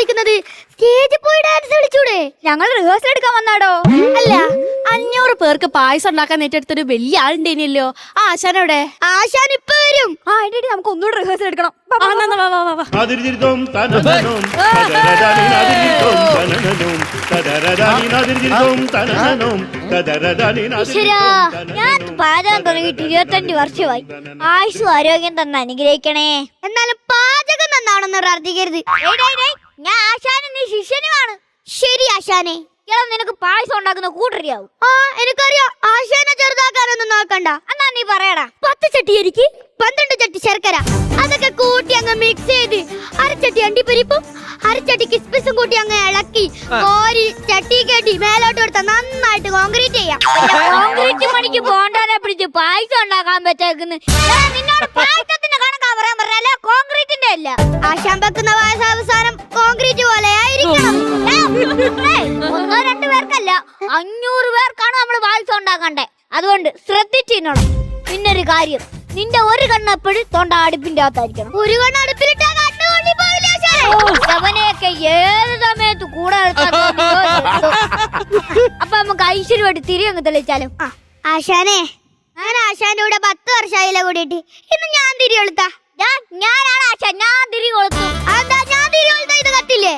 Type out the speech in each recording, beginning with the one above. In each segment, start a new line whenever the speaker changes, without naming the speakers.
കളിക്കുന്നത്? സ്റ്റേജിൽ പോയി ഡാൻസ് കളിച്ചൂടെ?
ഞങ്ങൾ റിഹേഴ്സൽ എടുക്കാൻ വന്നാടോ.
അല്ല 500 പേർക്ക് പായസം ഉണ്ടാക്കാൻ ഏറ്റെടുത്തൊരു വലിയ ആളുണ്ടേനല്ലോ. ആ ആശാൻ എവിടെ?
ആശാൻ ഇപ്പൊ വരും.
ആ എടി നമുക്ക് ഒന്നുകൂടെ റിഹേഴ്സൽ എടുക്കണം.
ഞാൻ പാചകം തുടങ്ങിയിട്ട് 25 വർഷമായി. ആയുസ്സും ആരോഗ്യം തന്നെ അനുഗ്രഹിക്കണേ. എന്നാലും പാചകം നന്നാണെന്ന് പ്രാർത്ഥിക്കരുത്. ഞാൻ ആശാനും നീ ശിഷ്യനുമാണ്. ശരി ആശാനെ. നിനക്ക് പായസം ഉണ്ടാക്കുന്ന കൂട്ടറിയാവും. ആ എനിക്കറിയാം. ആശാനെ ചെറുതാക്കാനൊന്നും നോക്കണ്ട. എന്നാ നീ പറയടാ. 10 ചട്ടി അരിക്ക് 12 ചട്ടി ശർക്കര അതൊക്കെ കൂട്ടി അങ്ങ് മിക്സ് ചെയ്ത് അരച്ചട്ടി അണ്ടിപ്പരിപ്പും അരച്ചട്ടി കിസ്മിസും കൂട്ടി അങ്ങ് ഇളക്കി കോരി ചട്ടി കെട്ടി മേലോട്ട് കൊടുത്ത നന്നായിട്ട് കോൺക്രീറ്റ് ചെയ്യാം. കോൺക്രീറ്റ് പണിക്ക് പോണ്ടാനെ പിടിച്ച് പായസം ഉണ്ടാക്കാൻ പറ്റേക്കുന്നു. നിന്നോട് പായസത്തിന്റെ കണക്കാ പറയാൻ പറഞ്ഞാലേ കോൺക്രീറ്റിന്റെ അല്ല. ആശാൻ വെക്കുന്ന പായസം അവസാനം കോൺക്രീറ്റ് പോലെ ആയിരിക്കണം. 1-2 പേർക്കല്ല 500 പേർക്കാണ് നമ്മൾ പായസം ഉണ്ടാക്കണ്ടേ. അതുകൊണ്ട് ശ്രദ്ധിച്ചിരുന്നോളൂ. പിന്നൊരു കാര്യം, നിന്റെ ഒരു കണ്ണെപ്പോഴും തൊണ്ട അടുപ്പിന്റെ അകത്തായിരിക്കണം. ഒരു കണ്ണ് അടുപ്പിലിട്ടാ കണ്ണുകൊണ്ടി പോവില്ല. അവനെയൊക്കെ ഏത് സമയത്ത് കൂടെ അപ്പൊ നമുക്ക് ഐശ്വര്യമായിട്ട് തിരി അങ്ങ് തെളിച്ചാലും. ആശാനെ, ഞാൻ ആശാന്റെ കൂടെ 10 വർഷമായില്ല കൂടിയിട്ട്. ഇന്ന് ഞാൻ തിരി കൊളുത്താ. ഞാനാണ് ആശാൻ. ഞാൻ തിരി കൊളുത്തു. അതാ ഞാൻ തിരി കൊളുത്ത ഇത് കത്തില്ലേ?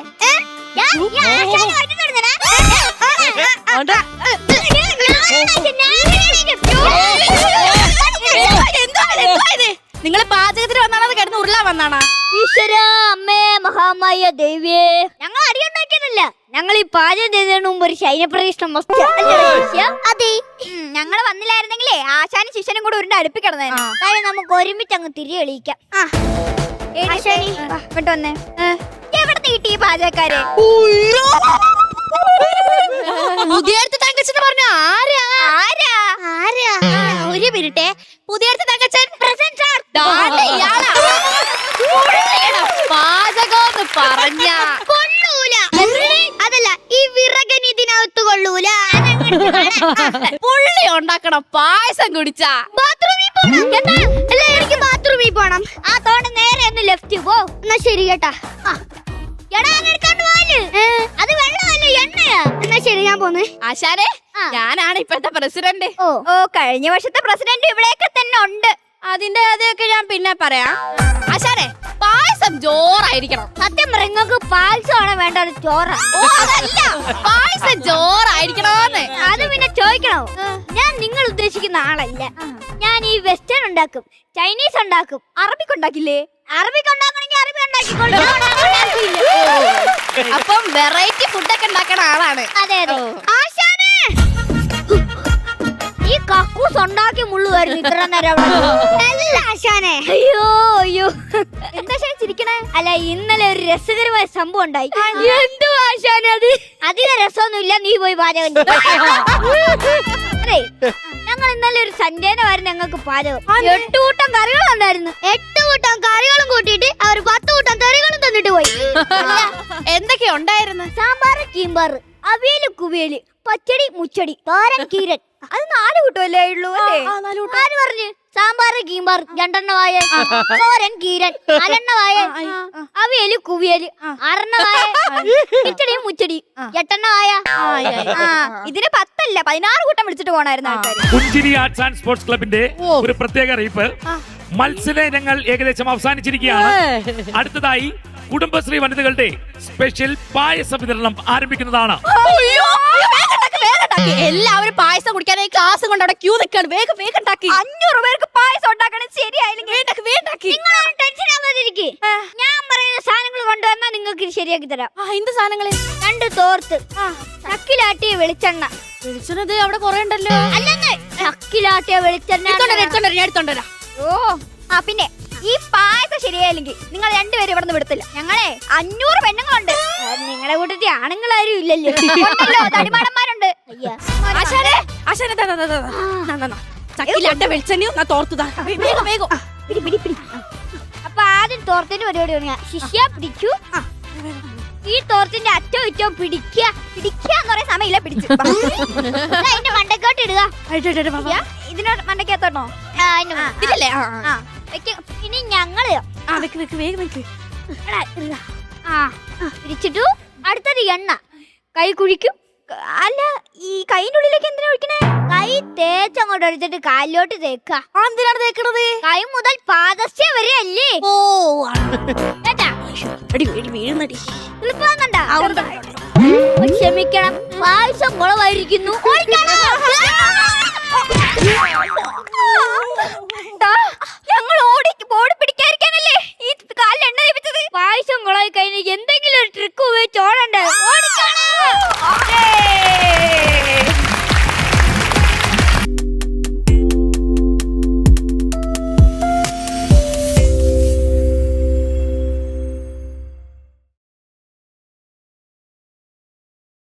നിങ്ങള് പാചകത്തിന് വന്നാണോ കിടന്ന് ഉരുളാൻ വന്നാണോ?
ഈശ്വര, അമ്മേ, മഹാമായ ദേവിയേ, ഞങ്ങൾ അടിയുണ്ടാക്കിയതല്ല. ഞങ്ങൾ ഈ പാചകം ചെയ്തതിന് മുമ്പ് ഒരു ശൈനപ്രതിഷ്ഠം. അതെ, ഞങ്ങൾ വന്നില്ലായിരുന്നെങ്കിലേ ആശാനും ശിഷ്യനും കൂടെ ഉരുണ്ട് അടുപ്പി കിടന്നായിരുന്നു. അതായത് നമുക്ക് ഒരുമിച്ച് അങ്ങ് തിരി തെളിയിക്കാം.
ഇങ്ങോട്ട് വന്നേ. എവിടുന്ന് കിട്ടി ഈ പാചകക്കാരെ?
പുതിയ തങ്കച്ചൻ പറഞ്ഞ ആരാ? ഒരു മിനിറ്റേ. പുതിയ തങ്കച്ചൻ പാചകം പറഞ്ഞ
കൊള്ളൂല. അതല്ല, ഈ വിറകന് ഇതിനകത്ത് കൊള്ളൂല.
പുള്ളി ഉണ്ടാക്കണം പായസം കുടിച്ചാ.
ബാത്റൂമിൽ പോണം. അല്ല, എനിക്ക് ബാത്റൂമിൽ പോണം. ആ തോണ്ട് നേരെ ഒന്ന് ലെഫ്റ്റ് പോ. എന്നാ ശരി കേട്ടാ. അത് വെള്ളമല്ല, എണ്ണയാ. എന്നാ ശരി, ഞാൻ പോന്നേ.
ആശാരെ, ഞാനാണ് ഇപ്പോഴത്തെ പ്രസിഡന്റ്.
ഓ കഴിഞ്ഞ വർഷത്തെ പ്രസിഡന്റ് ഇവിടെയൊക്കെ തന്നെ ഉണ്ട്.
അതിന്റെ അതൊക്കെ ഞാൻ പിന്നെ പറയാം. ആശാരെ, പായസം ജോറായിരിക്കണം.
സത്യം പറ, നിങ്ങൾക്ക് പായസമാണ് വേണ്ട, അത് ചോറ.
അതല്ല, പായസം ജോറായിരിക്കണോന്ന്.
അത് പിന്നെ ചോദിക്കണോ? ഞാൻ നിങ്ങൾ ഉദ്ദേശിക്കുന്ന ആളല്ല. ഞാൻ ഈ വെസ്റ്റേൺ ഉണ്ടാക്കും, ചൈനീസ് ഉണ്ടാക്കും.
അറബിക് ഉണ്ടാക്കില്ലേ?
അറബിക് ഉണ്ടാക്കണമെങ്കിൽ അറബി ഉണ്ടാക്കിക്കോളൂ.
അപ്പം വെറൈറ്റി ഫുഡൊക്കെ ഉണ്ടാക്കണ ആളാണ്.
അതെ അതെ. ആശാനെ, ഈ കക്കൂസ് ഉണ്ടാക്കി മുള്ളുവായിരുന്നു ഇത്ര നേരം. അല്ല ആശാനെ.
അയ്യോ അയ്യോ, എന്താ ചിരിക്കണേ?
അല്ല, ഇന്നലെ ഒരു രസകരമായ സംഭവം ഉണ്ടായി. എന്തോ ആശാനെ അത്? അധികം രസമൊന്നുമില്ല, നീ പോയി പാചകം. അതെ, ഞങ്ങൾ ഇന്നലെ ഒരു സൺഡേനായിരുന്നു ഞങ്ങൾക്ക് പാചകം. 8 കൂട്ടം കറികളുണ്ടായിരുന്നു. 8 കൂട്ടം കറികളും കൂട്ടിയിട്ട് അവർ 10 കൂട്ടം കറികളും തന്നിട്ട് പോയി.
എന്തൊക്കെ ഉണ്ടായിരുന്നു?
സാമ്പാർ, കീമ്പാർ, അവിയല്, കുവിയല്, പച്ചടി, മുച്ചടി, തോരൻ, കീരൻ.
അത് 4 കൂട്ടമല്ലേ ഉള്ളൂ അല്ലേ?
ആര് പറഞ്ഞു? സാമ്പാർ, കീമ്പാർ 2 എണ്ണമായ, തോരൻ, കീരൻ 4 എണ്ണമായ, അവിയല്, കുവിയല് 6 എണ്ണമായ, കിച്ചടി, മുച്ചടി 8 എണ്ണമായ.
ഇതിന് 10 അല്ല 16 കൂട്ടം വിളിച്ചിട്ട് പോണായിരുന്നു ആൾക്കാർ.
പുഞ്ചിരി ആർട്സ് ആൻഡ് സ്പോർട്സ് ക്ലബിന്റെ ഒരു പ്രത്യേക അറിയിപ്പ്. മത്സര ഇനങ്ങൾ ഏകദേശം അവസാനിച്ചിരിക്കുകയാണ്. അടുത്തതായി കുടുംബശ്രീ വനിതകളുടെ സ്പെഷ്യൽ പായസ വിതരണം ആരംഭിക്കുന്നതാണ്.
എല്ലാവരും പായസം കുടിക്കാനായി ക്ലാസ് കൊണ്ട് അവിടെ ക്യൂ നിൽക്കാണ്. വേഗം വേഗം ഉണ്ടാക്കി.
500 പേർക്ക് പായസം ഉണ്ടാക്കണം. ശരിയായില്ലെങ്കിൽ
ടെൻഷൻ ആവാതിരിക്കെ. ഞാൻ പറയുന്ന സാധനങ്ങൾ കൊണ്ടുവന്നാൽ നിങ്ങൾക്ക് ശരിയാക്കി തരാം.
എന്ത് സാധനങ്ങള്?
2 തോർത്ത്, ചക്കിലാട്ടിയ വെളിച്ചെണ്ണ.
വിളിച്ചത് അവിടെ കൊറേ ഉണ്ടല്ലോ.
അല്ലെന്ന്, ചക്കിലാട്ടിയ വെളിച്ചെണ്ണ.
ഞാൻ എടുത്തോണ്ടരാ.
ഓ പിന്നെ ഈ പായസം ശരിയായില്ലെങ്കിൽ നിങ്ങൾ 2 പേരും ഇവിടെ നിന്ന് വിടത്തില്ല. ഞങ്ങളെ 500 പെണ്ണുങ്ങളുണ്ട്.
നിങ്ങളുടെ കൂട്ടത്തിൽ ആണുങ്ങളാരും ഇല്ലല്ലോ.
തടിമാടന്മാരുണ്ട്.
വെളിച്ചെണ്ണയും തോർത്തുതാ. വേഗം വേഗം.
അപ്പൊ ആദ്യം തോർത്തിന്റെ പരിപാടി തുടങ്ങിയ. ശിഷ്യ പിടിക്കൂ. ഈ തോർത്തിന്റെ അറ്റോ ഇറ്റോ
പിടിക്കാന്ന് പറയാൻ സമയമില്ല. പിടിച്ചു
അതിന്റെ മണ്ടക്കോട്ട് ഇടുക.
ഇതിനോട് മണ്ടക്കകത്തോട്ടോ?
ഇതില്ലേ?
ഇനി ഞങ്ങള്
വേഗം വെക്ക്.
പിരിച്ചിട്ടു. അടുത്തത് എണ്ണ. കൈ കുഴിക്കും. അല്ല, ഈ കൈന്റെ ഉള്ളിലേക്ക് എന്തിനാ ഒഴിക്കണേ? കൈ തേച്ചങ്ങോട്ട് ഒഴിച്ചിട്ട് കാലിലോട്ട് തേക്ക.
എന്തിനാണ് തേക്കണത്?
കൈ മുതൽ പാദസ്യം വരെ അല്ലേ?
ഓ
കേട്ടാ?
വീഴുന്നടി.
എളുപ്പമാണെന്നുണ്ടാ? ക്ഷമിക്കണം, പായസം കുളമായിരിക്കുന്നു.